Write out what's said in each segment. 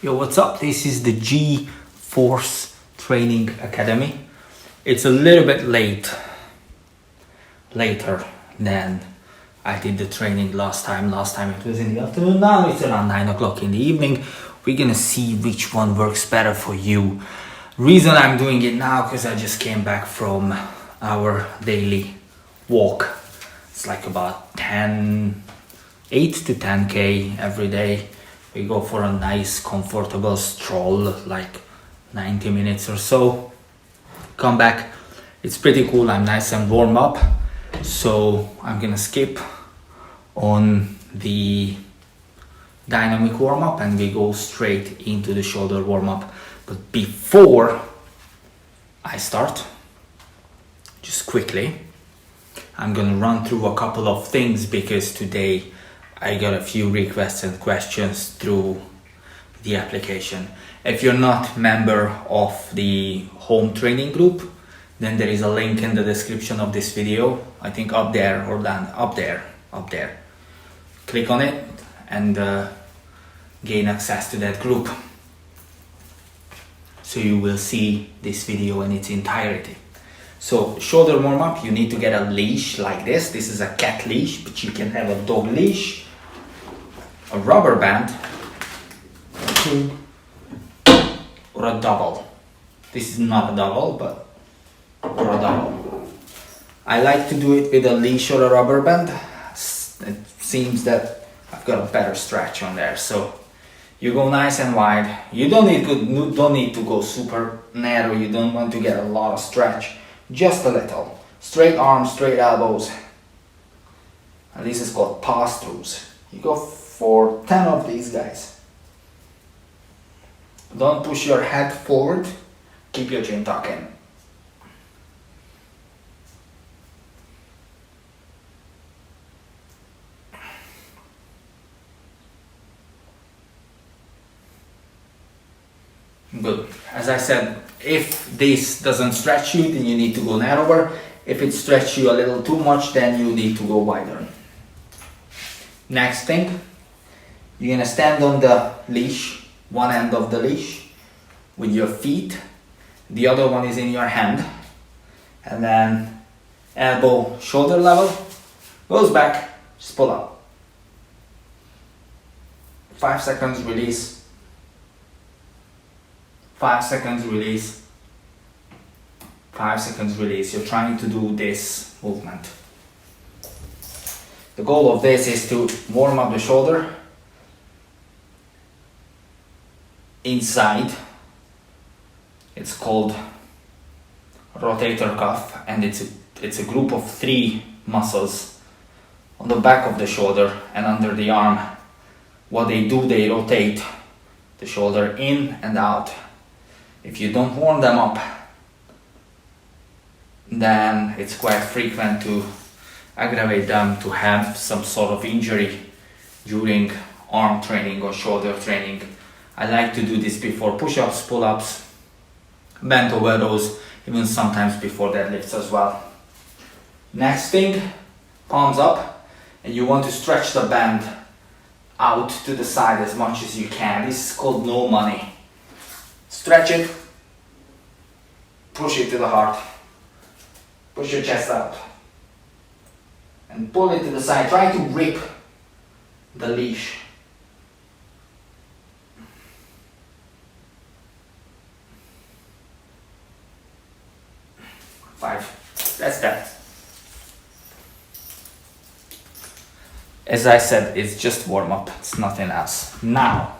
Yo, what's up? This is the G-Force Training Academy. It's a little bit later than I did the training last time. Last time it was in the afternoon, now it's around 9 o'clock in the evening. We're gonna see which one works better for you. Reason I'm doing it now, because I just came back from our daily walk. It's like about 8 to 10k every day. We go for a nice comfortable stroll, like 90 minutes or so. Come back, it's pretty cool. I'm nice and warm up, so I'm gonna skip on the dynamic warm-up and we go straight into the shoulder warm-up. But before I start, just quickly, I'm gonna run through a couple of things because today I got a few requests and questions through the application. If you're not member of the home training group, then there is a link in the description of this video. I think up there or down, up there. Click on it and gain access to that group. So you will see this video in its entirety. So shoulder warm up, you need to get a leash like this. This is a cat leash, but you can have a dog leash, a rubber band, or a double. This is not a double, but or a double. I like to do it with a leash or a rubber band. It seems that I've got a better stretch on there. So you go nice and wide. You don't need to go super narrow. You don't want to get a lot of stretch. Just a little. Straight arms, straight elbows. And this is called pass-throughs. You go for 10 of these guys. Don't push your head forward. Keep your chin tucked in. Good. As I said, if this doesn't stretch you, then you need to go narrower. If it stretches you a little too much, then you need to go wider. Next thing, you're gonna stand on the leash, one end of the leash, with your feet. The other one is in your hand. And then elbow, shoulder level, goes back, just pull up. 5 seconds, release. 5 seconds, release. 5 seconds, release. You're trying to do this movement. The goal of this is to warm up the shoulder inside. It's called rotator cuff, and it's a group of 3 muscles on the back of the shoulder and under the arm. What they do, they rotate the shoulder in and out. If you don't warm them up, then it's quite frequent to aggravate them to have some sort of injury during arm training or shoulder training. I like to do this before push-ups, pull-ups, bent over rows, even sometimes before deadlifts as well. Next thing, palms up, and you want to stretch the band out to the side as much as you can. This is called no money. Stretch it, push it to the heart, push your chest out, and pull it to the side. Try to grip the leash. Five. That's that. As I said, it's just warm up, it's nothing else. Now,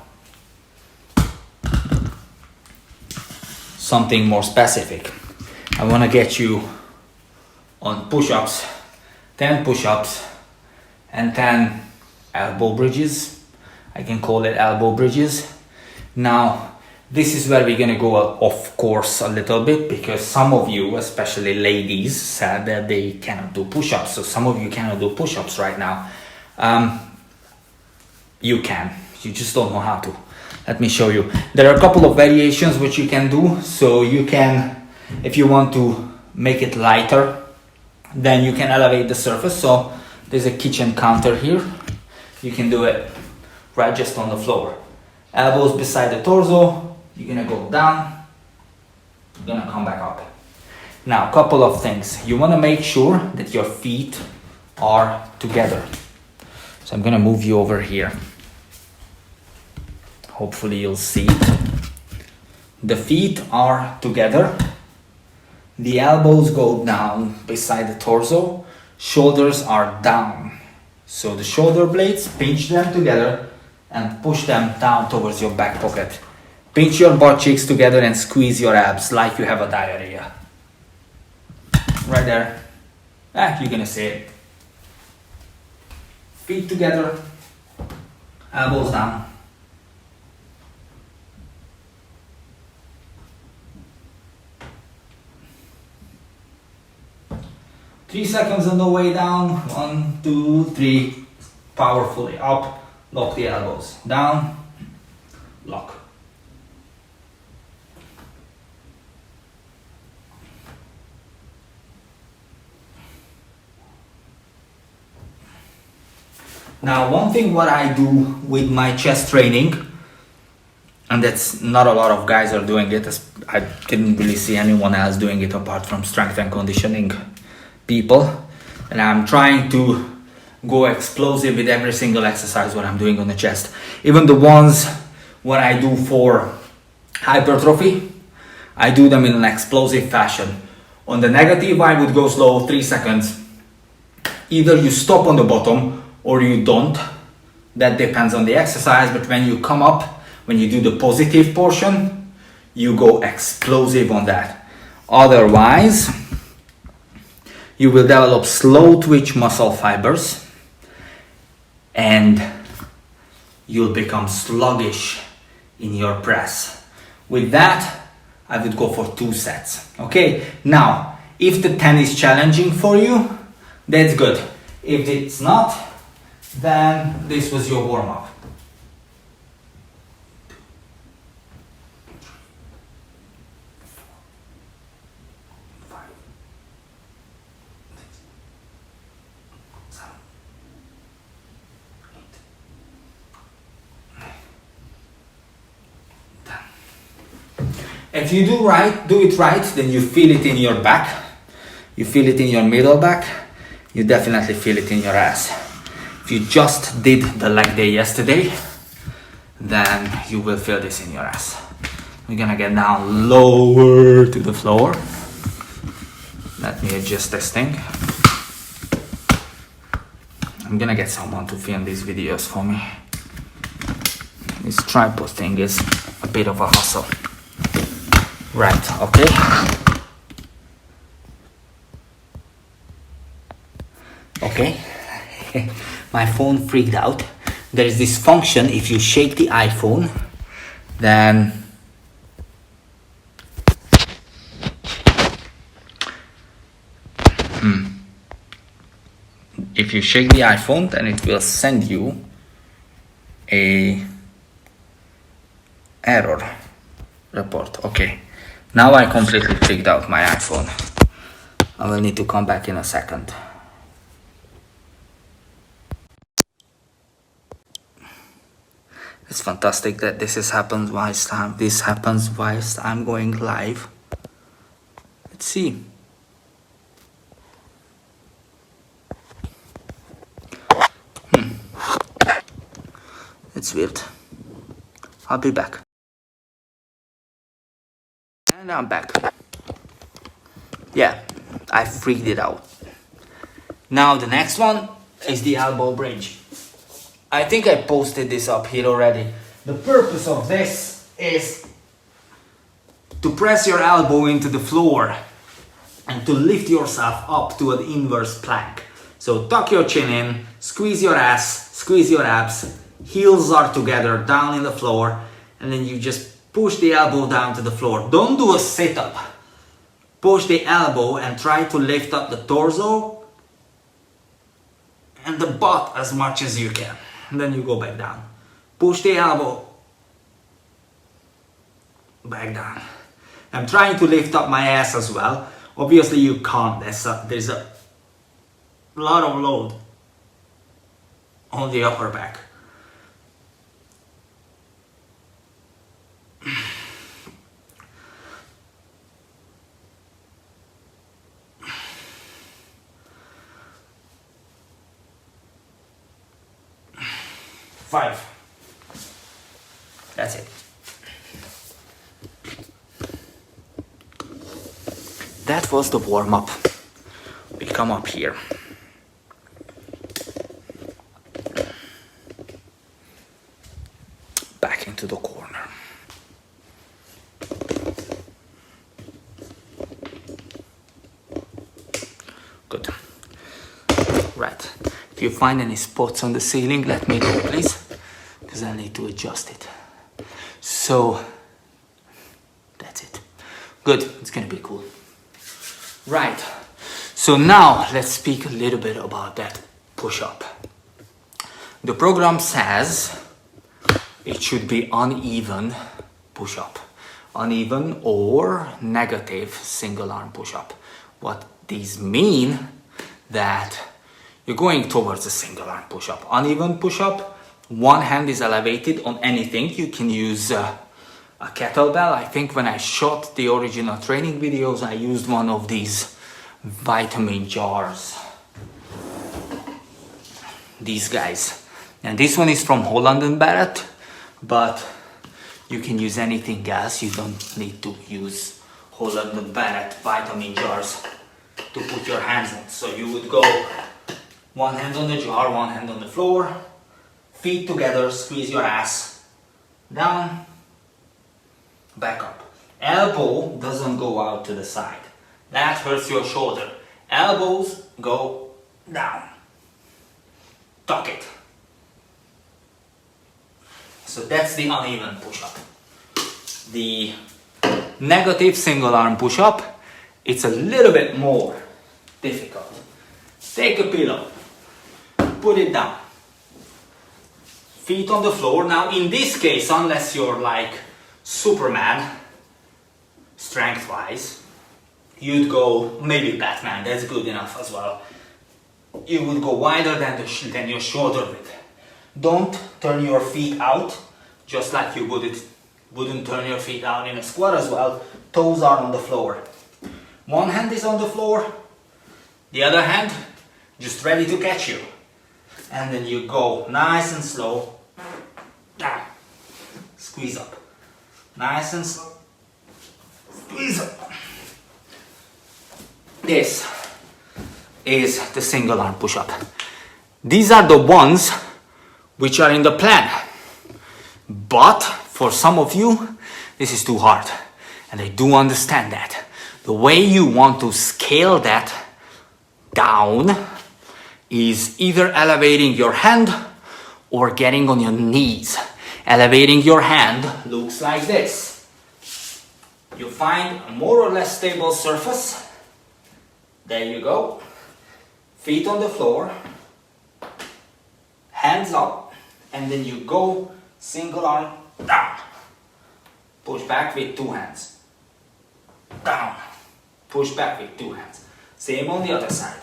something more specific. I want to get you on push-ups, 10 push-ups and 10 elbow bridges. I can call it elbow bridges. Now, this is where we're gonna go off course a little bit, because some of you, especially ladies, said that they cannot do push-ups. So some of you cannot do push-ups right now. You can, you just don't know how to. Let me show you. There are a couple of variations which you can do. So you can, if you want to make it lighter, then you can elevate the surface. So there's a kitchen counter here. You can do it right just on the floor. Elbows beside the torso. You're gonna go down. You're gonna come back up. Now, a couple of things. You wanna make sure that your feet are together. So I'm gonna move you over here. Hopefully you'll see it. The feet are together. The elbows go down beside the torso. Shoulders are down. So the shoulder blades, pinch them together and push them down towards your back pocket. Pinch your butt cheeks together and squeeze your abs like you have a diarrhea. Right there. You're gonna see it. Feet together, elbows down. Three seconds on the way down. 1, 2, 3. Powerfully up. Lock the elbows. Down. Lock. Now, one thing what I do with my chest training, and that's not a lot of guys are doing it. I didn't really see anyone else doing it apart from strength and conditioning people, and I'm trying to go explosive with every single exercise what I'm doing on the chest. Even the ones what I do for hypertrophy, I do them in an explosive fashion. On the negative, I would go slow, 3 seconds. Either you stop on the bottom or you don't. That depends on the exercise, but when you come up, when you do the positive portion, you go explosive on that. Otherwise, you will develop slow twitch muscle fibers and you'll become sluggish in your press. With that, I would go for 2 sets. Okay, now, if the 10 is challenging for you, that's good. If it's not, then this was your warm-up. If you do it right, then you feel it in your back, you feel it in your middle back, you definitely feel it in your ass. If you just did the leg day yesterday, then you will feel this in your ass. We're gonna get down lower to the floor. Let me adjust this thing. I'm gonna get someone to film these videos for me. This tripod thing is a bit of a hassle. Right, okay. Okay. My phone freaked out. There is this function, if you shake the iPhone, then if you shake the iPhone, then it will send you a error report. Okay, now I completely freaked out my iPhone. I will need to come back in a second. It's fantastic that this happens whilst I'm going live. Let's see. It's weird. I'll be back. And I'm back. Yeah, I freaked it out. Now the next one is the elbow bridge. I think I posted this up here already. The purpose of this is to press your elbow into the floor and to lift yourself up to an inverse plank. So tuck your chin in, squeeze your ass, squeeze your abs, heels are together down in the floor, and then you just push the elbow down to the floor. Don't do a sit-up. Push the elbow and try to lift up the torso and the butt as much as you can. And then you go back down. Push the elbow back down. I'm trying to lift up my ass as well. Obviously you can't. There's a lot of load on the upper back. 5. That's it. That was the warm-up. We come up here. Back into the corner. Good. Right. If you find any spots on the ceiling, let me know, please, because I need to adjust it. So, that's it. Good. It's gonna be cool. Right. So now let's speak a little bit about that push-up. The program says it should be uneven push-up. Uneven or negative single arm push-up. What these mean that you're going towards a single arm push-up. Uneven push-up, one hand is elevated on anything. You can use a kettlebell. I think when I shot the original training videos, I used one of these vitamin jars. These guys. And this one is from Holland & Barrett, but you can use anything else. You don't need to use Holland & Barrett vitamin jars to put your hands in. So you would go one hand on the jar, one hand on the floor, feet together, squeeze your ass down, back up. Elbow doesn't go out to the side. That hurts your shoulder. Elbows go down. Tuck it. So that's the uneven push-up. The negative single arm push-up, it's a little bit more difficult. Take a pillow, put it down. Feet on the floor. Now in this case, unless you're like Superman, strength-wise, you'd go, maybe Batman, that's good enough as well. You would go wider than your shoulder width. Don't turn your feet out, just like you wouldn't turn your feet out in a squat as well. Toes are on the floor. One hand is on the floor, the other hand just ready to catch you. And then you go nice and slow, down, squeeze up. Nice and slow, squeeze up. This is the single arm push-up. These are the ones which are in the plan. But for some of you, this is too hard. And I do understand that. The way you want to scale that down is either elevating your hand or getting on your knees. Elevating your hand looks like this. You find a more or less stable surface. There you go. Feet on the floor. Hands up. And then you go single arm down. Push back with two hands. Down. Push back with two hands. Same on the other side.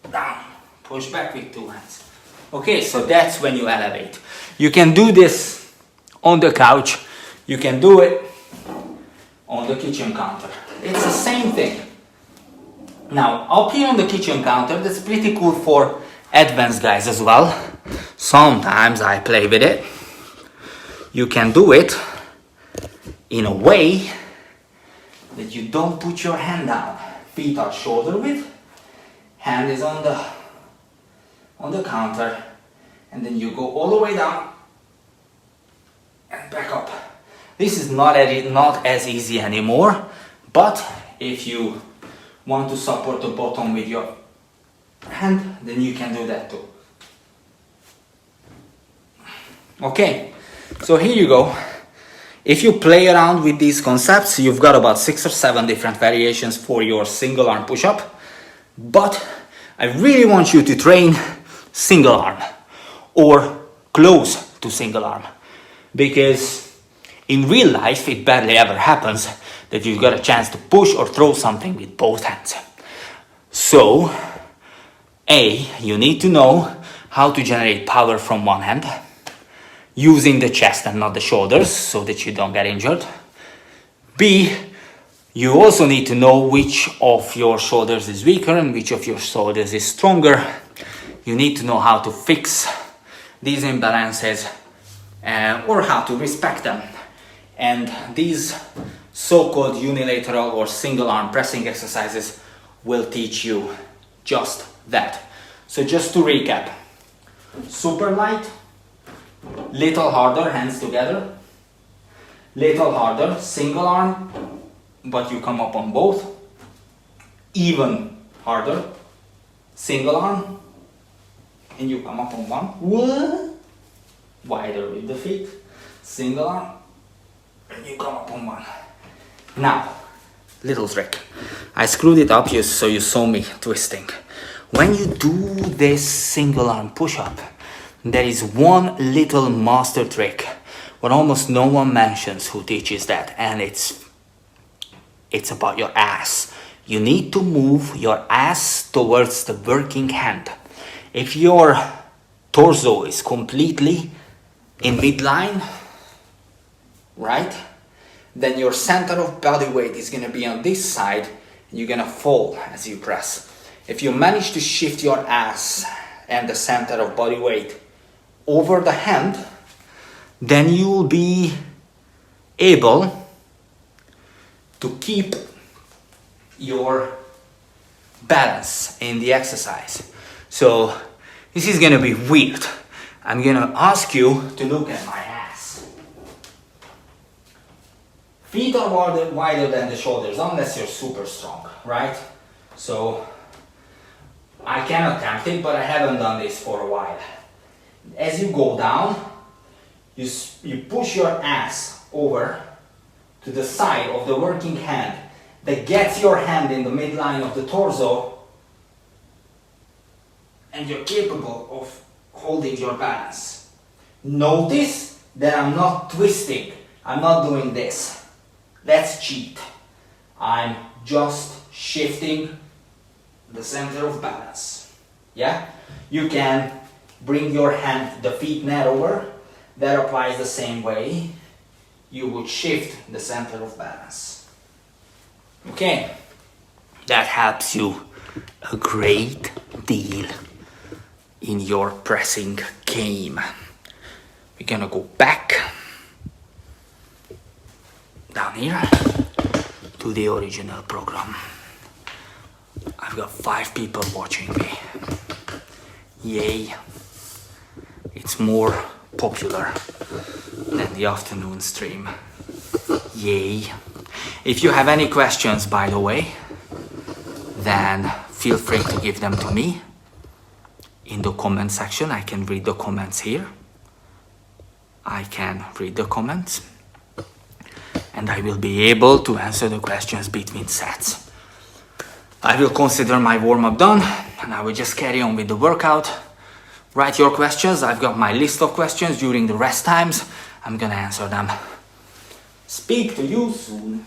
Down. Push back with two hands. Okay, so that's when you elevate. You can do this on the couch. You can do it on the kitchen counter. It's the same thing. Now, up here on the kitchen counter, that's pretty cool for advanced guys as well. Sometimes I play with it. You can do it in a way that you don't put your hand down. Feet are shoulder width. Hand is on the counter, and then you go all the way down and back up. This is not as easy anymore, but if you want to support the bottom with your hand, then you can do that too. Okay, so here you go. If you play around with these concepts, you've got about 6 or 7 different variations for your single arm push-up. But I really want you to train single arm or close to single arm, because in real life it barely ever happens that you've got a chance to push or throw something with both hands. So, you need to know how to generate power from one hand, using the chest and not the shoulders so that you don't get injured. B, you also need to know which of your shoulders is weaker and which of your shoulders is stronger. You need to know how to fix these imbalances or how to respect them. And these so-called unilateral or single arm pressing exercises will teach you just that. So just to recap, super light, little harder, hands together, little harder, single arm, but you come up on both, even harder, single arm, and you come up on one, what? Wider with the feet, single arm, and you come up on one. Now, little trick. I screwed it up so you saw me twisting. When you do this single arm push-up, there is one little master trick what almost no one mentions who teaches that, and it's about your ass. You need to move your ass towards the working hand. If your torso is completely in midline, right, then your center of body weight is going to be on this side and you're going to fall as you press. If you manage to shift your ass and the center of body weight over the hand, then you will be able to keep your balance in the exercise. So this is going to be weird. I'm going to ask you to look at my ass. Feet are wider than the shoulders unless you're super strong, right? So I can attempt it, but I haven't done this for a while. As you go down, you push your ass over to the side of the working hand that gets your hand in the midline of the torso, and you're capable of holding your balance. Notice that I'm not twisting. I'm not doing this. That's cheat. I'm just shifting the center of balance. Yeah? You can bring your hand, the feet narrower. That applies the same way. You would shift the center of balance. Okay? That helps you a great deal in your pressing game. We're gonna go back down here to the original program. I've got 5 people watching me. Yay. It's more popular than the afternoon stream. Yay. If you have any questions, by the way, then feel free to give them to me in the comment section. I can read the comments here. I can read the comments. And I will be able to answer the questions between sets. I will consider my warm-up done, and I will just carry on with the workout. Write your questions. I've got my list of questions during the rest times. I'm gonna answer them. Speak to you soon.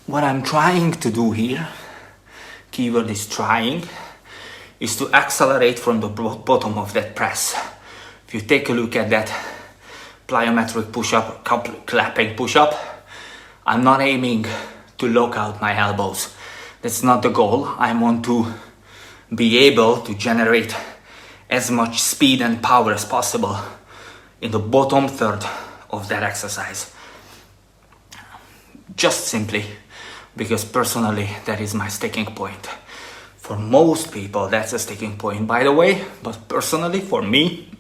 what I'm trying to do here, keyword is trying, is to accelerate from the bottom of that press. If you take a look at that plyometric push-up, clapping push-up, I'm not aiming to lock out my elbows. That's not the goal. I want to be able to generate as much speed and power as possible in the bottom third of that exercise. Just simply because personally that is my sticking point. For most people that's a sticking point, by the way, but personally for me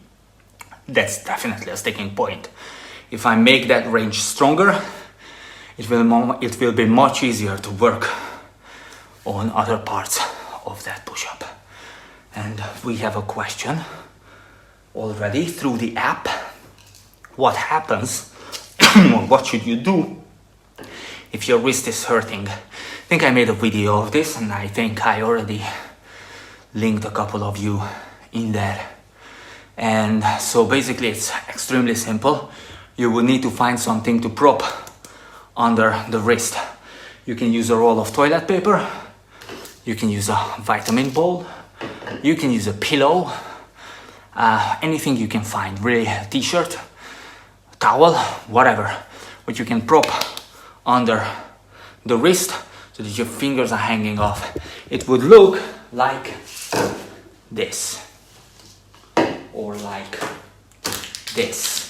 that's definitely a sticking point. If I make that range stronger, it will be much easier to work on other parts of that push-up. And we have a question already through the app. What happens, or what should you do if your wrist is hurting? I think I made a video of this, and I think I already linked a couple of you in there. And so basically it's extremely simple. You will need to find something to prop under the wrist. You can use a roll of toilet paper, you can use a vitamin bowl, you can use a pillow, anything you can find, really, a t-shirt, towel, whatever, but you can prop under the wrist so that your fingers are hanging off. It would look like this, or like this.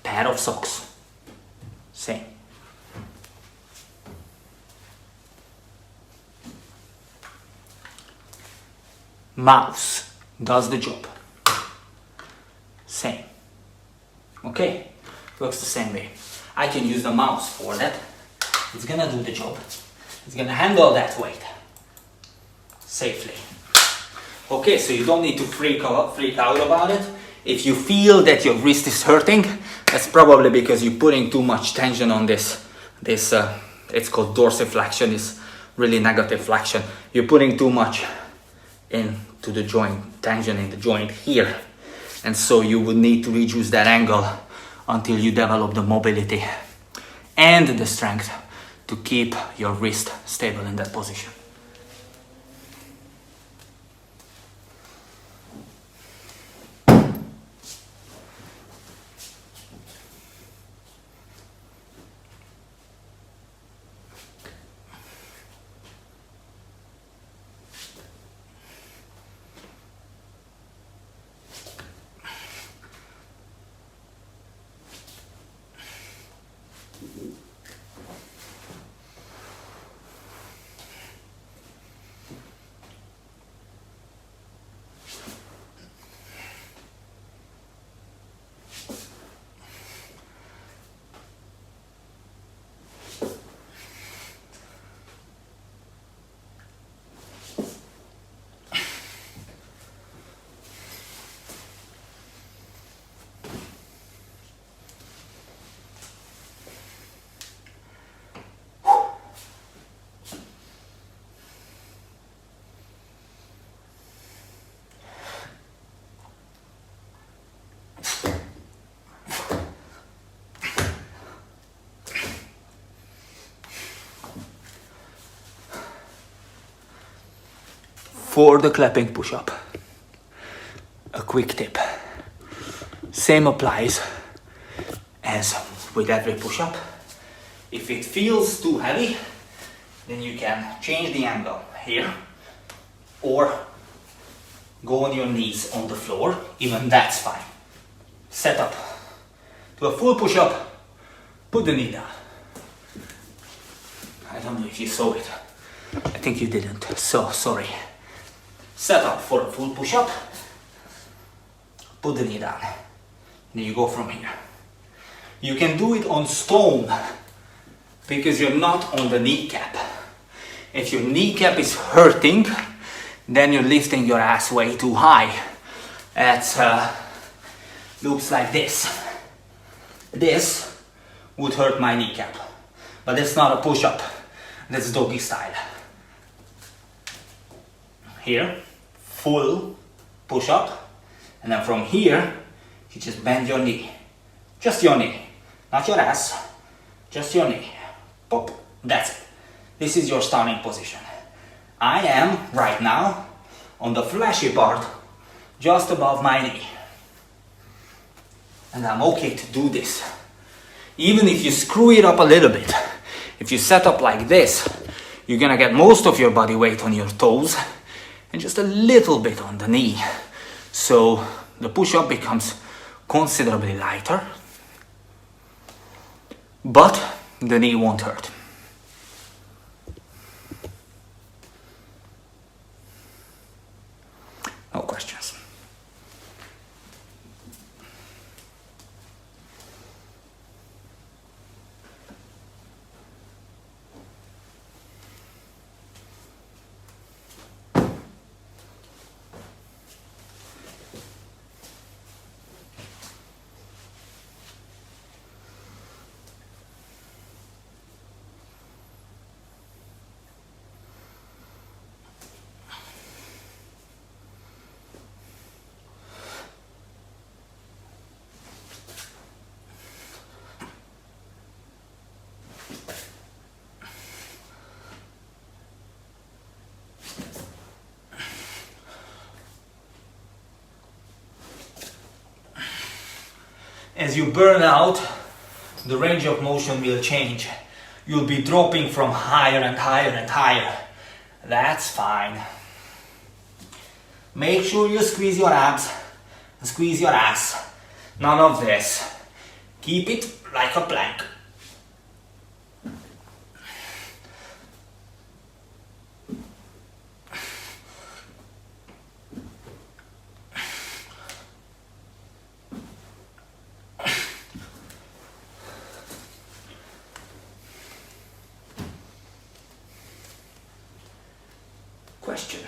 Pair of socks, same. Mouse does the job, same. Okay, works the same way. I can use the mouse for that. It's gonna do the job. It's gonna handle that weight safely. Okay, so you don't need to freak out about it. If you feel that your wrist is hurting, that's probably because you're putting too much tension on this. It's called dorsiflexion, is really negative flexion. You're putting too much into the joint, tension in the joint here. And so you would need to reduce that angle until you develop the mobility and the strength to keep your wrist stable in that position. For the clapping push-up, a quick tip. Same applies as with every push-up. If it feels too heavy, then you can change the angle here, or go on your knees on the floor, even that's fine. Set up to a full push-up, put the knee down. I don't know if you saw it. I think you didn't, so sorry. Set up for a full push-up, put the knee down, then you go from here. You can do it on stone because you're not on the kneecap. If your kneecap is hurting, then you're lifting your ass way too high. It looks like this. This would hurt my kneecap, but it's not a push-up, that's doggy style. Here, full push-up, and then from here, you just bend your knee, just your knee, Not your ass, just your knee. Pop, that's it. This is your starting position. I am right now on the fleshy part, just above my knee. And I'm okay to do this. Even if you screw it up a little bit, if you set up like this, you're gonna get most of your body weight on your toes and just a little bit on the knee. So the push-up becomes considerably lighter, but the knee won't hurt. No questions. As you burn out, the range of motion will change. You'll be dropping from higher and higher and higher. That's fine. Make sure you squeeze your abs and squeeze your ass. None of this. Keep it like a plank. Question.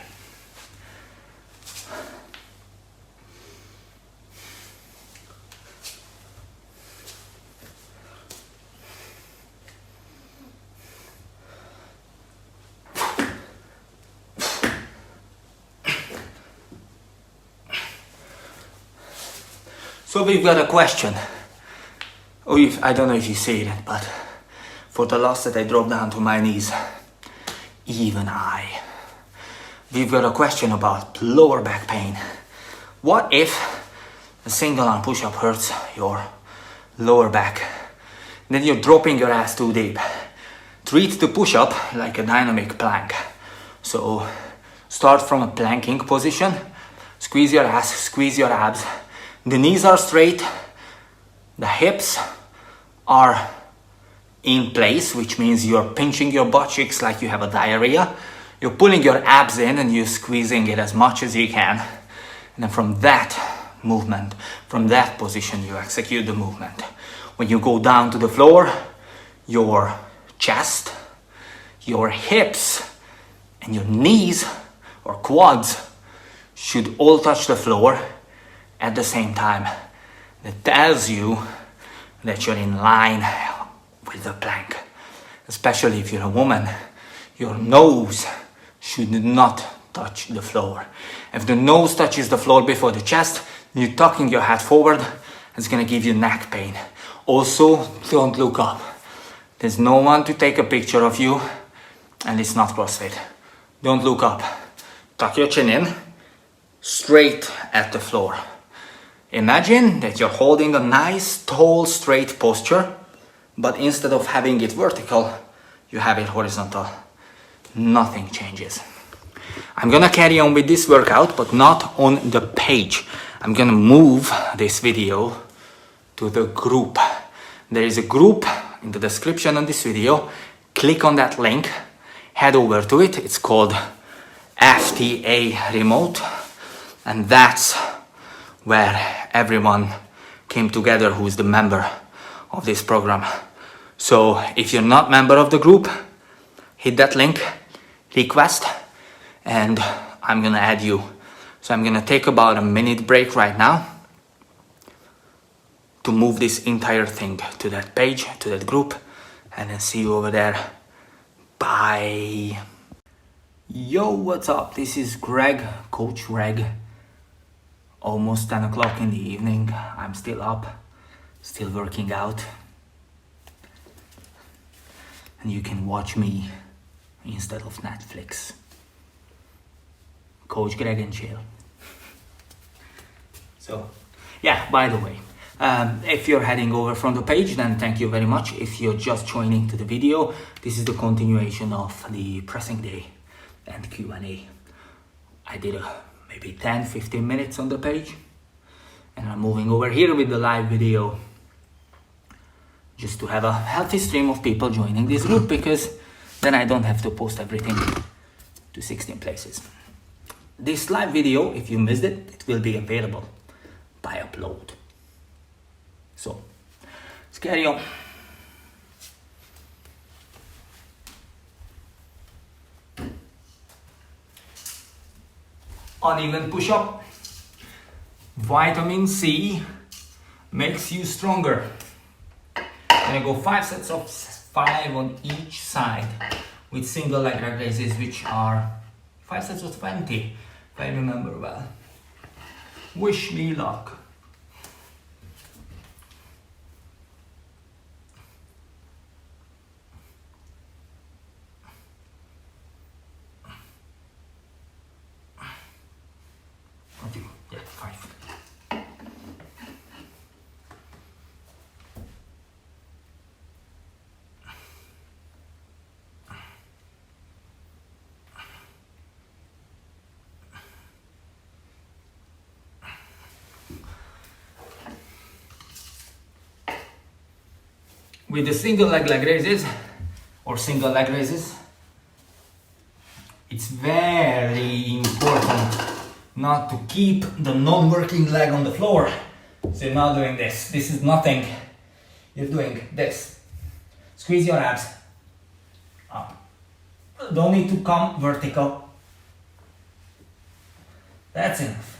So we've got a question. I don't know if you see it, but for the last that I dropped down to my knees, even we've got a question about lower back pain. What if a single arm push-up hurts your lower back? Then you're dropping your ass too deep. Treat the push-up like a dynamic plank. So start from a planking position, squeeze your ass, squeeze your abs. The knees are straight, the hips are in place, which means you're pinching your butt cheeks like you have a diarrhea. You're pulling your abs in and you're squeezing it as much as you can. And then from that movement, from that position, you execute the movement. When you go down to the floor, your chest, your hips, and your knees or quads should all touch the floor at the same time. That tells you that you're in line with the plank. Especially if you're a woman, your nose should not touch the floor. If the nose touches the floor before the chest, you're tucking your head forward, it's gonna give you neck pain. Also, don't look up. There's no one to take a picture of you, and it's not CrossFit. Don't look up. Tuck your chin in, straight at the floor. Imagine that you're holding a nice, tall, straight posture, but instead of having it vertical, you have it horizontal. Nothing changes. I'm gonna carry on with this workout, but not on the page. I'm gonna move this video to the group. There is a group in the description on this video. Click on that link, head over to it. It's called FTA Remote, and that's where everyone came together who is the member of this program. So if you're not member of the group, hit that link, request, and I'm gonna add you. So I'm gonna take about a minute break right now to move this entire thing to that page, to that group, and then see you over there. Bye. Yo, what's up? This is Greg, Coach Greg. Almost 10 o'clock in the evening. I'm still up, still working out. and you can watch me instead of Netflix. Coach Greg and chill. So, yeah, by the way, if you're heading over from the page, then thank you very much. If you're just joining to the video, this is the continuation of the pressing day and Q&A. I did maybe 10-15 minutes on the page, and I'm moving over here with the live video just to have a healthy stream of people joining this group, because then I don't have to post everything to 16 places. This live video, if you missed it, it will be available by upload. So, let's carry on. Uneven push-up. Vitamin C makes you stronger. I'm gonna go 5 sets of 5 on each side with single leg raises, which are 5 sets of 20, if I remember well. Wish me luck. Yeah, 5. With the single leg raises or single leg raises, it's very important not to keep the non-working leg on the floor. So you're not doing this. This is nothing. You're doing this. Squeeze your abs up. Don't need to come vertical. That's enough.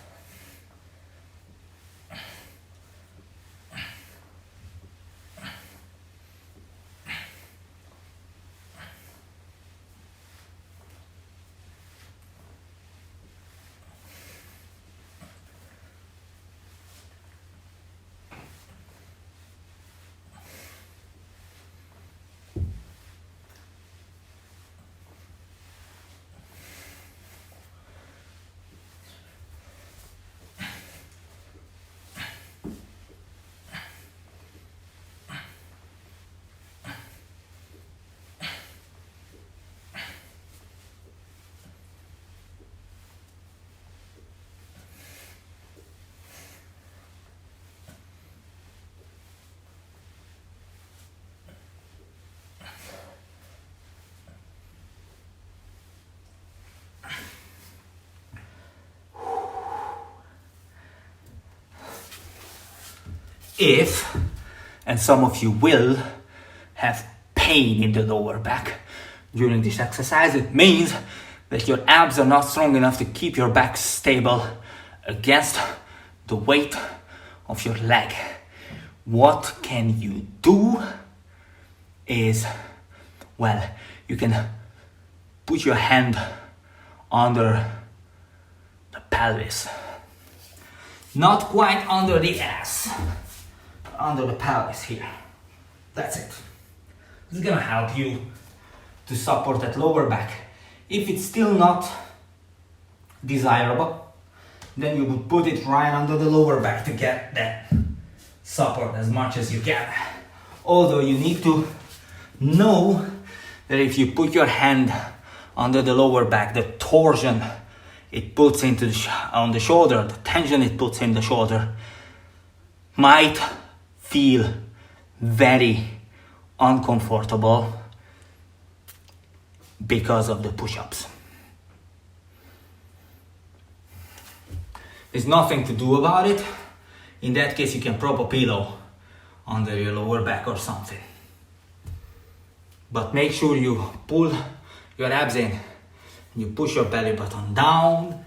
If, and some of you will, have pain in the lower back during this exercise, it means that your abs are not strong enough to keep your back stable against the weight of your leg. What can you do is, well, you can put your hand under the pelvis. Not quite under the ass. Under the pelvis here. That's it. This is gonna help you to support that lower back. If it's still not desirable, then you would put it right under the lower back to get that support as much as you can. Although you need to know that if you put your hand under the lower back, the torsion it puts into on the shoulder, the tension it puts in the shoulder might feel very uncomfortable because of the push-ups. There's nothing to do about it. In that case, you can prop a pillow under your lower back or something. But make sure you pull your abs in. You push your belly button down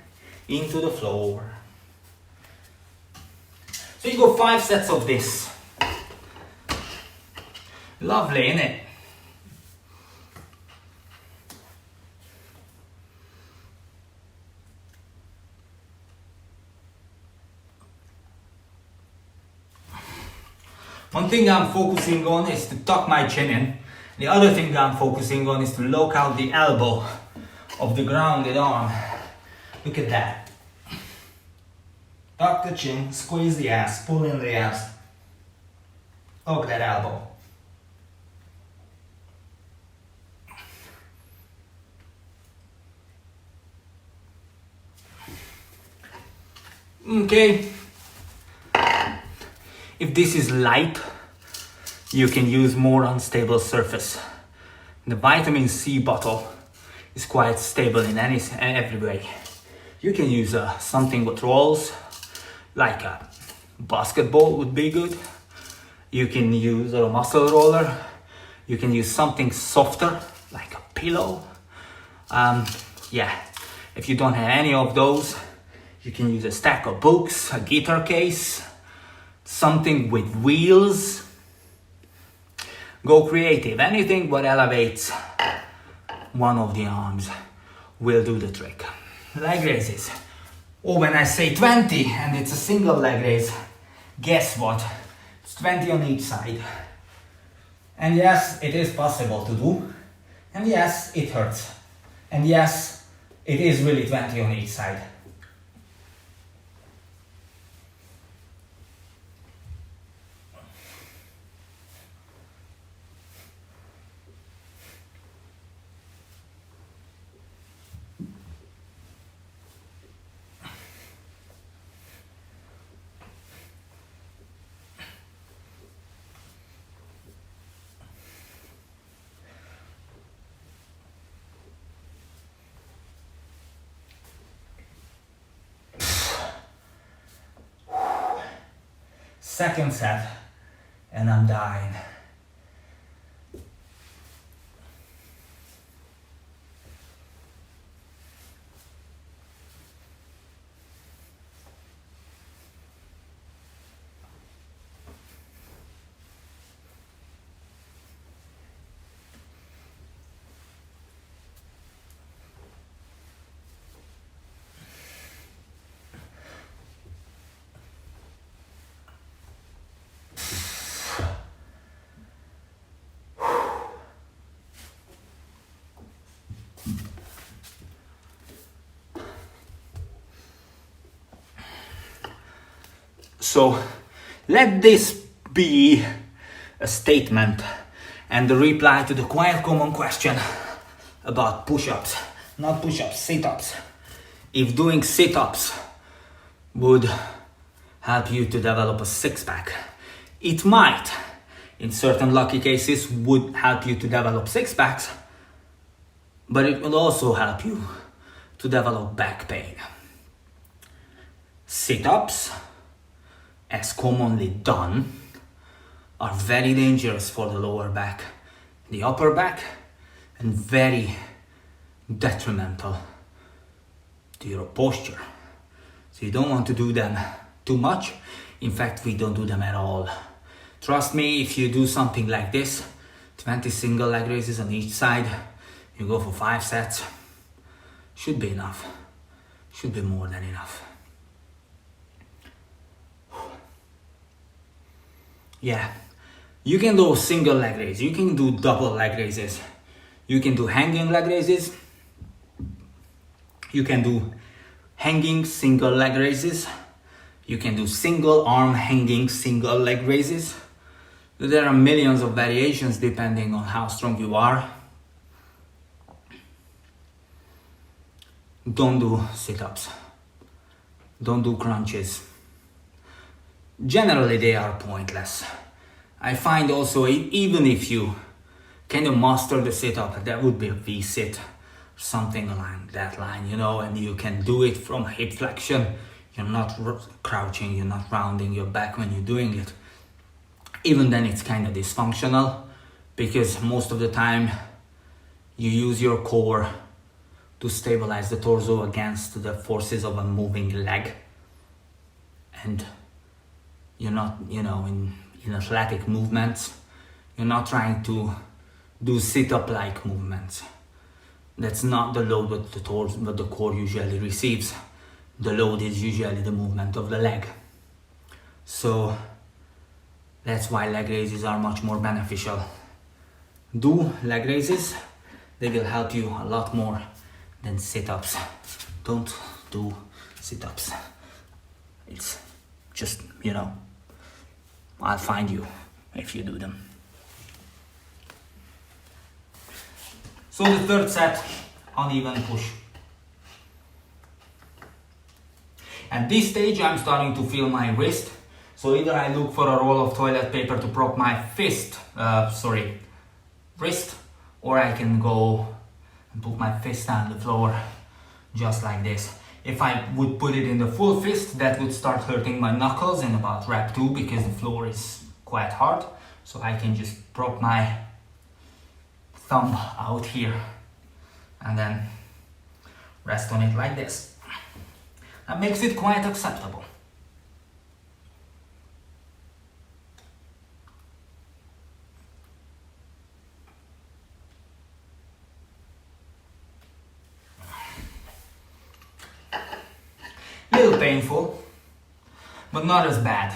into the floor. So you go 5 sets of this. Lovely, isn't it? One thing I'm focusing on is to tuck my chin in The other thing that I'm focusing on is to lock out the elbow of the grounded arm. Look at that. Tuck the chin, squeeze the ass, pull in the abs. Lock that elbow. Okay. If this is light, you can use more unstable surface. The vitamin C bottle is quite stable in every way. You can use something with rolls, like a basketball would be good. You can use a muscle roller. You can use something softer, like a pillow. Yeah, if you don't have any of those, you can use a stack of books, a guitar case, something with wheels. Go creative. Anything what elevates one of the arms will do the trick. Leg raises. Oh, when I say 20 and it's a single leg raise, guess what? It's 20 on each side. And yes, it is possible to do. And yes, it hurts. And yes, it is really 20 on each side. Second set, and I'm dying. So let this be a statement and the reply to the quite common question about push-ups, not push-ups, sit-ups. If doing sit-ups would help you to develop a six-pack, it might, in certain lucky cases, would help you to develop six-packs, but it will also help you to develop back pain. Sit-ups, as commonly done, are very dangerous for the lower back, the upper back, and very detrimental to your posture. So you don't want to do them too much. In fact, we don't do them at all. Trust me, if you do something like this, 20 single leg raises on each side, you go for 5 sets, should be enough. Should be more than enough. Yeah, you can do single leg raises, you can do double leg raises, you can do hanging leg raises, you can do hanging single leg raises, you can do single arm hanging single leg raises. There are millions of variations depending on how strong you are. Don't do sit-ups, don't do crunches. Generally they are pointless. I find also, even if you kind of master the sit-up, that would be a V-sit, something along that line, you know, and you can do it from hip flexion. You're not crouching, you're not rounding your back when you're doing it. Even then it's kind of dysfunctional, because most of the time you use your core to stabilize the torso against the forces of a moving leg. And you're not, you know, in athletic movements, you're not trying to do sit-up like movements. That's not the load that the core usually receives. The load is usually the movement of the leg. So that's why leg raises are much more beneficial do leg raises. They will help you a lot more than sit-ups. Don't do sit-ups. It's just, you know, I'll find you if you do them. So the third set, uneven push. At this stage I'm starting to feel my wrist. So either I look for a roll of toilet paper to prop my wrist, or I can go and put my fist on the floor just like this. If I would put it in the full fist, that would start hurting my knuckles in about rep 2 because the floor is quite hard. So I can just prop my thumb out here and then rest on it like this. That makes it quite acceptable. Little painful, but not as bad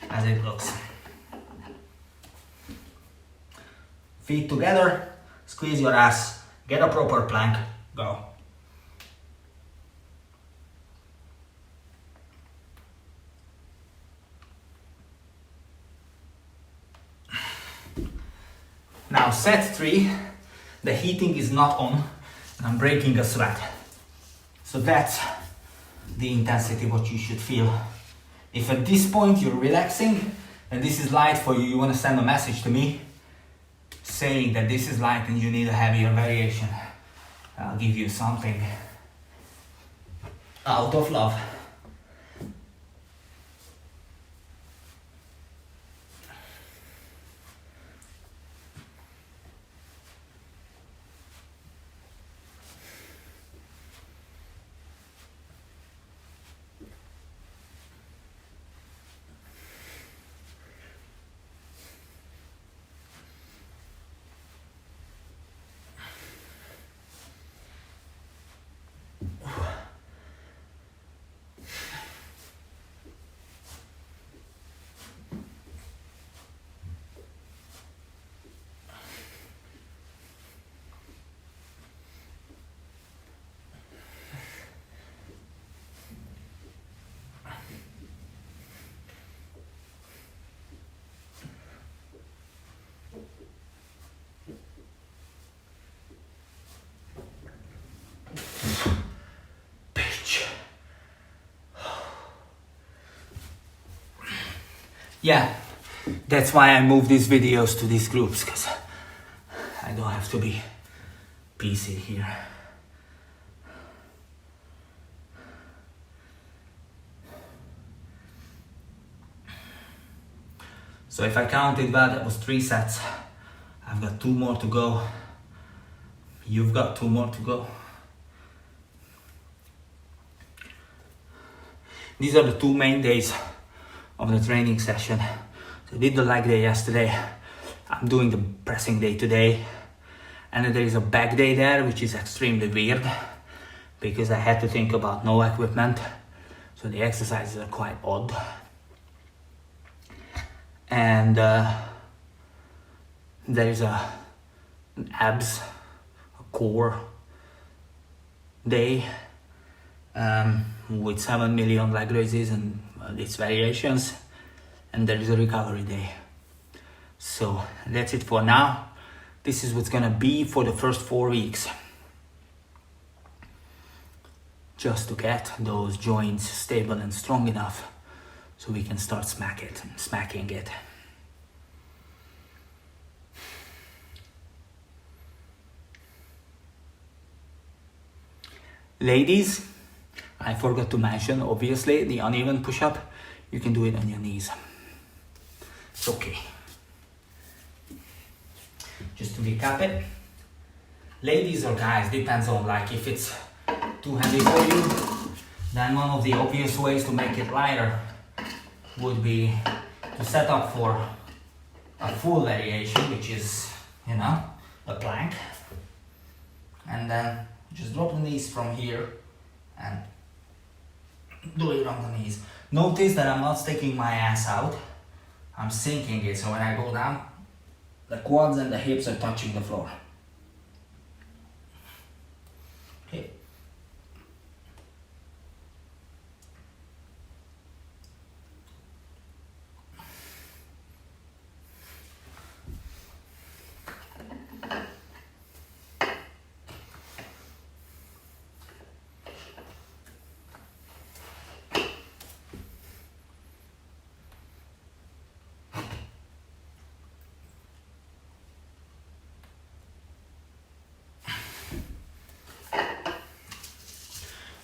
as it looks. Feet together, squeeze your ass, get a proper plank, go. Now set 3, the heating is not on and I'm breaking a sweat. So that's the intensity what you should feel. If at this point you're relaxing and this is light for you, you want to send a message to me saying that this is light and you need a heavier variation. I'll give you something out of love. Yeah, that's why I move these videos to these groups, because I don't have to be PC here. So if I counted well, that was 3 sets. I've got 2 more to go. You've got 2 more to go. These are the 2 main days of the training session. So I did the leg day yesterday. I'm doing the pressing day today. And then there is a back day there, which is extremely weird because I had to think about no equipment. So the exercises are quite odd. And there is an abs, a core day with 7 million leg raises and its variations, and there is a recovery day. So that's it for now. This is what's gonna be for the first 4 weeks, just to get those joints stable and strong enough so we can start smacking it. Ladies, I forgot to mention, obviously, the uneven push-up, you can do it on your knees. It's okay. Just to recap it, ladies or guys, depends on, like, if it's too heavy for you, then one of the obvious ways to make it lighter would be to set up for a full variation, which is, you know, a plank, and then just drop the knees from here and do it on the knees. Notice that I'm not sticking my ass out, I'm sinking it, so when I go down, The quads and the hips are touching the floor. Okay.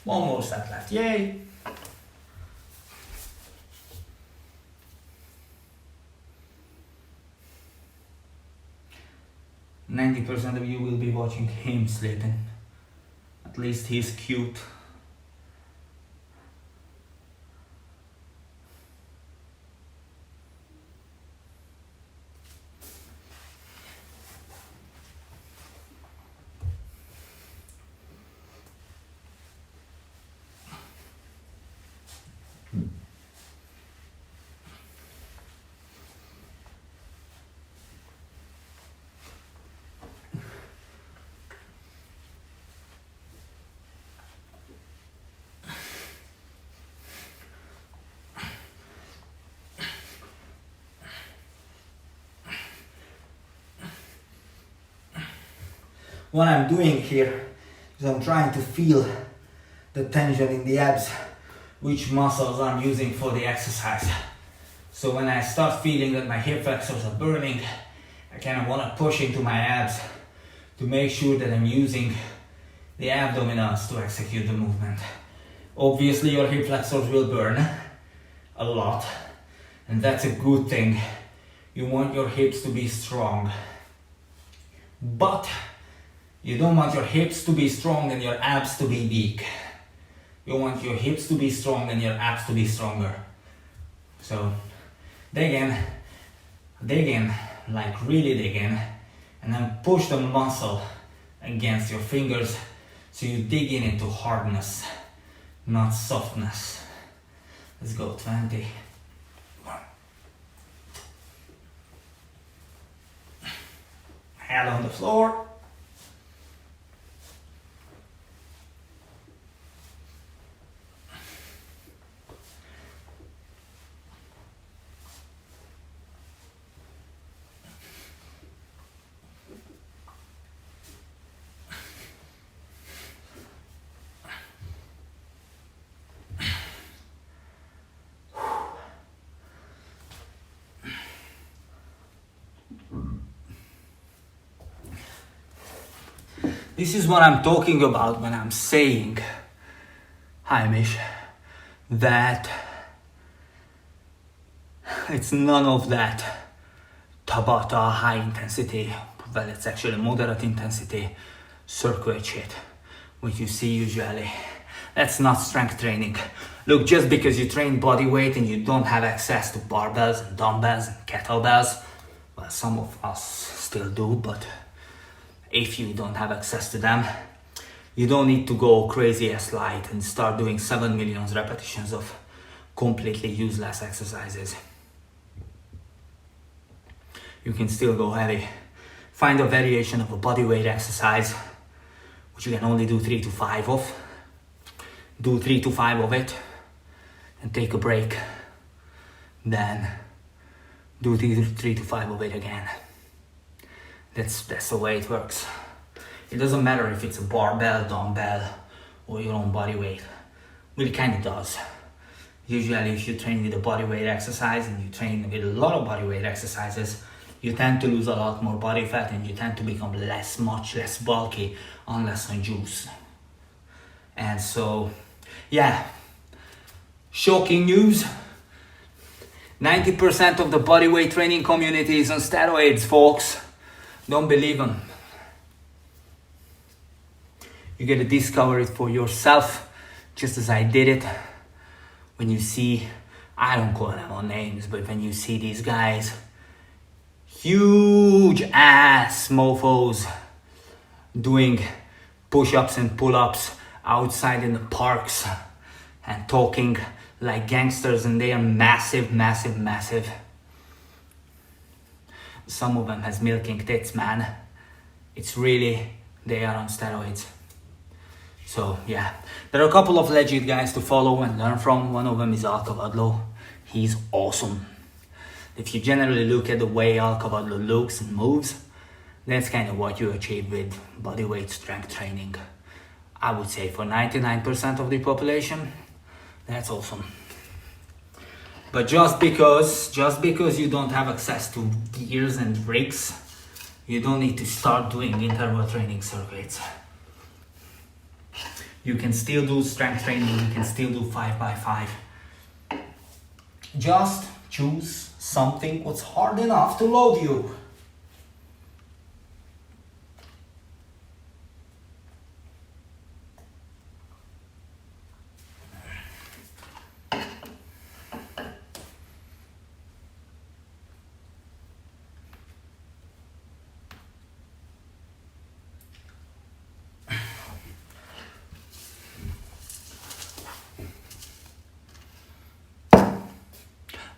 One more set left, yay! %90 of you will be watching him sleeping. At least he's cute. What I'm doing here is I'm trying to feel the tension in the abs, which muscles I'm using for the exercise. So when I start feeling that my hip flexors are burning, I kind of want to push into my abs to make sure that I'm using the abdominals to execute the movement. Obviously your hip flexors will burn a lot, and that's a good thing. You want your hips to be strong, but you don't want your hips to be strong and your abs to be weak. You want your hips to be strong and your abs to be stronger. So dig in, like really dig in, and then push the muscle against your fingers so you dig in into hardness, not softness. Let's go, 20. Head on the floor. This is what I'm talking about when I'm saying, Hamish, that it's none of that Tabata high intensity, well, it's actually moderate intensity circuit shit, which you see usually. That's not strength training. Look, just because you train body weight and you don't have access to barbells and dumbbells and kettlebells, well, some of us still do, but if you don't have access to them, you don't need to go crazy as light and start doing 7 million repetitions of completely useless exercises. You can still go heavy. Find a variation of a body weight exercise, which you can only do 3 to 5 of. Do 3 to 5 of it and take a break. Then do 3 to 5 of it again. That's the way it works. It doesn't matter if it's a barbell, dumbbell, or your own body weight. Well, it kind of does. Usually if you train with a body weight exercise and you train with a lot of body weight exercises, you tend to lose a lot more body fat and you tend to become much less bulky on less on juice. And so, yeah, shocking news. 90% of the bodyweight training community is on steroids, folks. Don't believe them. You gotta discover it for yourself, just as I did it. When you see, I don't call them on names, but when you see these guys, huge ass mofos doing push-ups and pull-ups outside in the parks and talking like gangsters, and they are massive. some of them has milking tits, man. It's really, they are on steroids. So yeah, there are a couple of legit guys to follow and learn from. One of them is Al Kavadlo. He's awesome. If you generally look at the way Al Kavadlo looks and moves, that's kind of what you achieve with bodyweight strength training. I would say for 99% of the population, that's awesome. But just because you don't have access to gears and rigs, you don't need to start doing interval training circuits. You can still do strength training, you can still do 5x5. Just choose something what's hard enough to load you.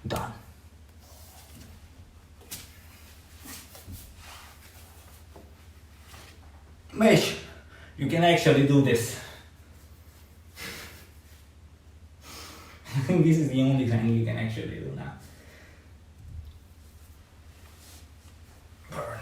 Done. Mesh, you can actually do this. I think this is the only thing you can actually do now. Burn.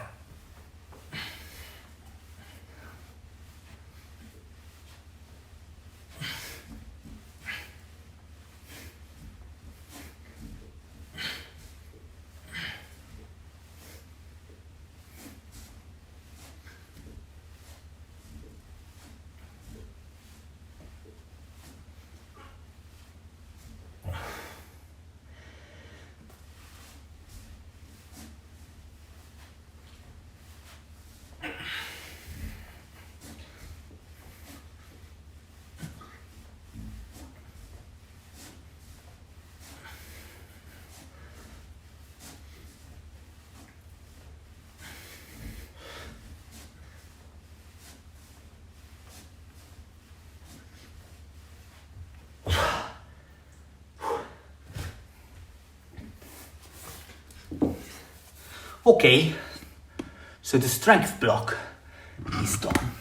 Okay, so the strength block is done.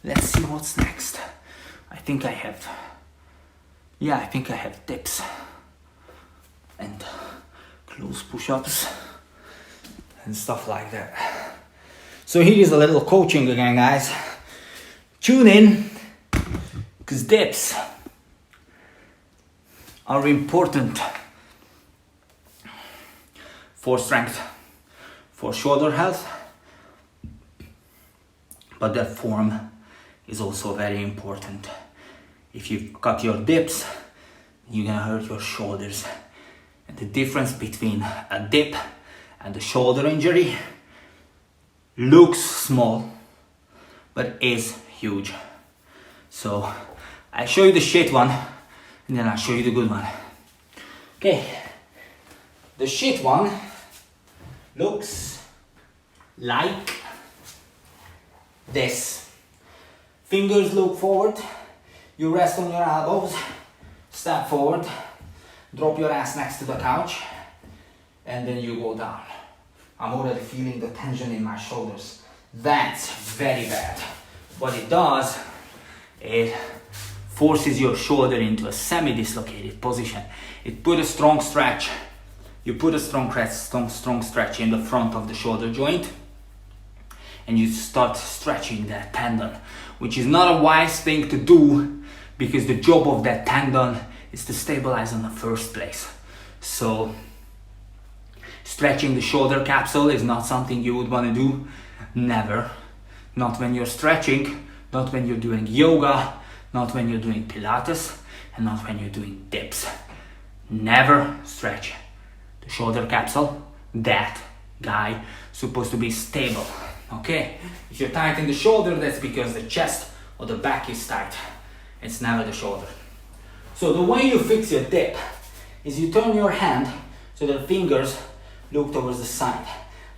Let's see what's next. I think I have dips and close push-ups and stuff like that. So here is a little coaching again, guys. Tune in, because dips are important for strength, for shoulder health, but that form is also very important. If you cut your dips, you're gonna hurt your shoulders. And the difference between a dip and a shoulder injury looks small, but is huge. So I'll show you the shit one, and then I'll show you the good one. Okay, the shit one looks like this. Fingers look forward, you rest on your elbows, step forward, drop your ass next to the couch, and then you go down. I'm already feeling the tension in my shoulders. That's very bad. What it does, it forces your shoulder into a semi-dislocated position. It put a strong stretch. You put a strong stretch in the front of the shoulder joint, and you start stretching that tendon, which is not a wise thing to do, because the job of that tendon is to stabilize in the first place. So stretching the shoulder capsule is not something you would want to do. Never. Not when you're stretching, not when you're doing yoga, not when you're doing Pilates, and not when you're doing dips. Never stretch the shoulder capsule. That guy supposed to be stable. Okay, if you're tight in the shoulder, that's because the chest or the back is tight. It's never the shoulder. So the way you fix your dip is you turn your hand so the fingers look towards the side.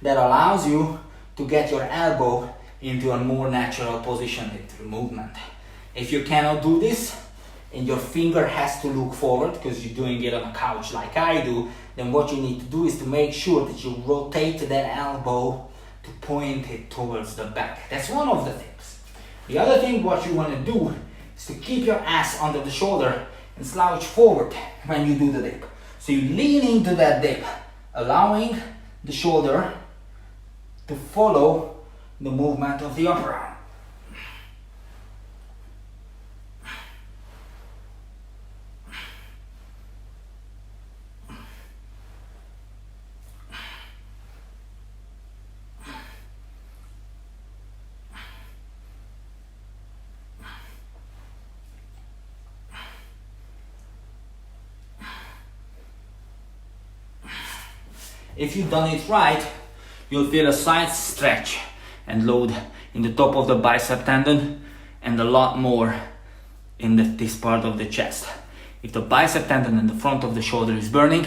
That allows you to get your elbow into a more natural position with the movement. If you cannot do this, and your finger has to look forward because you're doing it on a couch like I do, then what you need to do is to make sure that you rotate that elbow to point it towards the back. That's one of the tips. The other thing what you want to do is to keep your ass under the shoulder and slouch forward when you do the dip. So you lean into that dip, allowing the shoulder to follow the movement of the upper arm. If you've done it right, you'll feel a side stretch and load in the top of the bicep tendon and a lot more in this part of the chest. If the bicep tendon and the front of the shoulder is burning,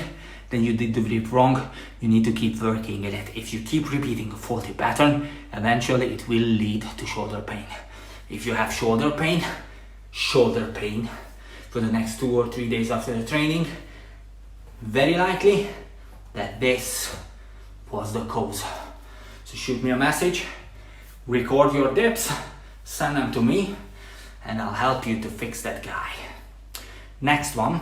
then you did the grip wrong. You need to keep working at it. If you keep repeating a faulty pattern, eventually it will lead to shoulder pain. If you have shoulder pain for the next 2 or 3 days after the training, very likely that this was the cause. So shoot me a message, record your dips, send them to me, and I'll help you to fix that guy. Next one,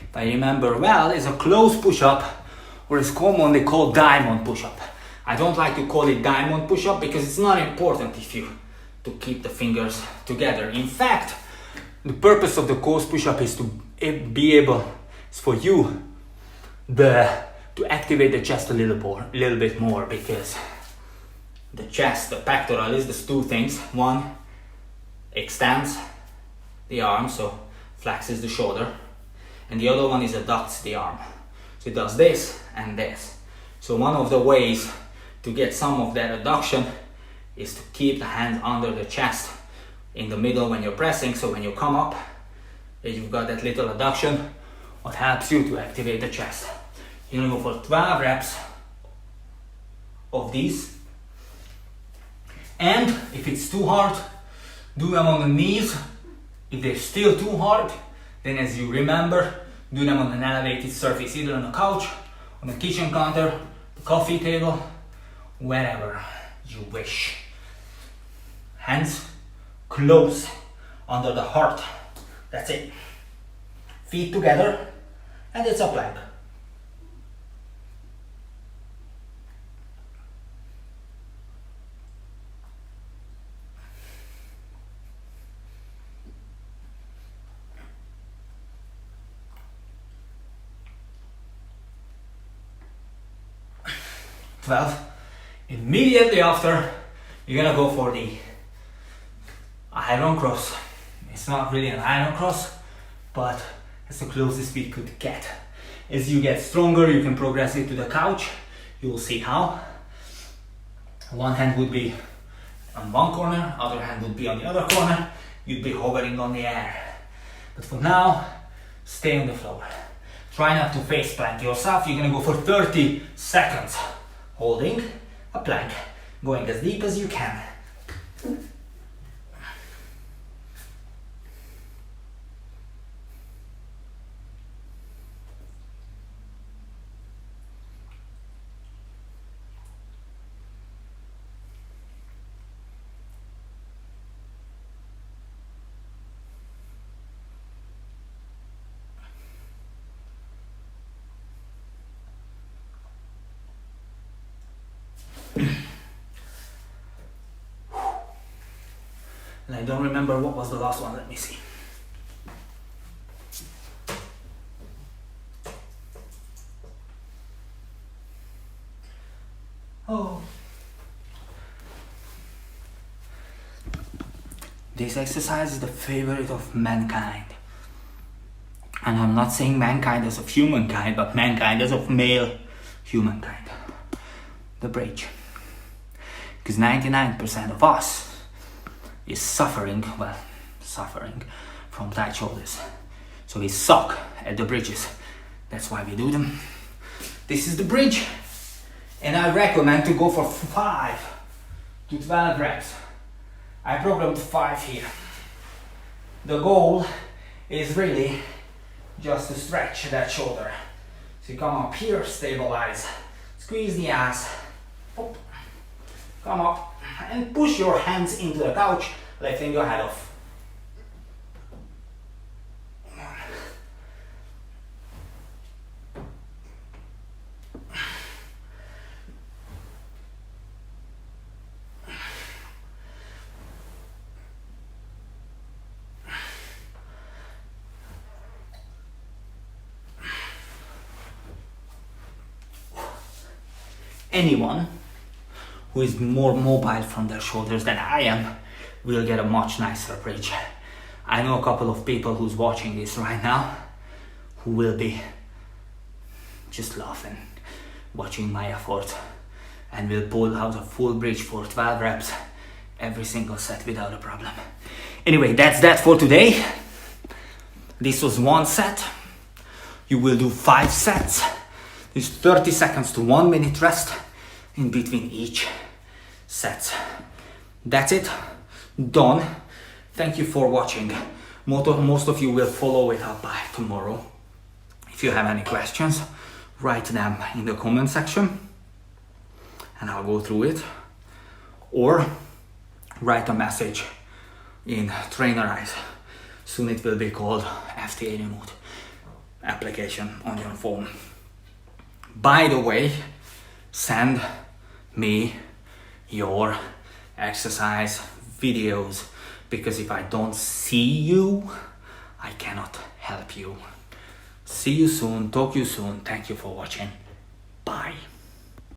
if I remember well, is a close push-up, or it's commonly called diamond push-up. I don't like to call it diamond push-up because it's not important to keep the fingers together. In fact, the purpose of the close push-up is to be able, it's for you, to activate the chest a little bit more, because the chest, the pectoralis, there's two things. One extends the arm, so flexes the shoulder, and the other one is adducts the arm. So it does this and this. So one of the ways to get some of that adduction is to keep the hands under the chest in the middle when you're pressing, so when you come up, you've got that little adduction, what helps you to activate the chest. You're gonna go for 12 reps of these. And if it's too hard, do them on the knees. If they're still too hard, then as you remember, do them on an elevated surface, either on a couch, on the kitchen counter, the coffee table, wherever you wish. Hands close under the heart. That's it. Feet together, and it's a plank. Immediately after, you're gonna go for the iron cross. It's not really an iron cross, but it's the closest we could get. As you get stronger, you can progress it to the couch. You will see how. One hand would be on one corner, other hand would be on the other corner. You'd be hovering on the air. But for now, stay on the floor. Try not to face plant yourself. You're gonna go for 30 seconds. Holding a plank, going as deep as you can. And I don't remember what was the last one. Let me see. Oh. This exercise is the favorite of mankind. And I'm not saying mankind as of humankind, but mankind as of male humankind. The bridge. Because 99% of us is suffering from tight shoulders. So we suck at the bridges. That's why we do them. This is the bridge. And I recommend to go for 5 to 12 reps. I programmed 5 here. The goal is really just to stretch that shoulder. So you come up here, stabilize, squeeze the ass, up, come up, and push your hands into the couch, lifting your head off. Anyone who is more mobile from their shoulders than I am will get a much nicer bridge. I know a couple of people who's watching this right now who will be just laughing, watching my effort, and will pull out a full bridge for 12 reps every single set without a problem. Anyway, that's that for today. This was one set. You will do 5 sets. There's 30 seconds to 1 minute rest in between each set. That's it. Done. Thank you for watching. Most of you will follow it up by tomorrow. If you have any questions, write them in the comment section and I'll go through it. Or write a message in Trainerize. Soon it will be called FTA Remote application on your phone. By the way, send me your exercise videos, because if I don't see you, I cannot help you. See you soon, talk to you soon. Thank you for watching. Bye.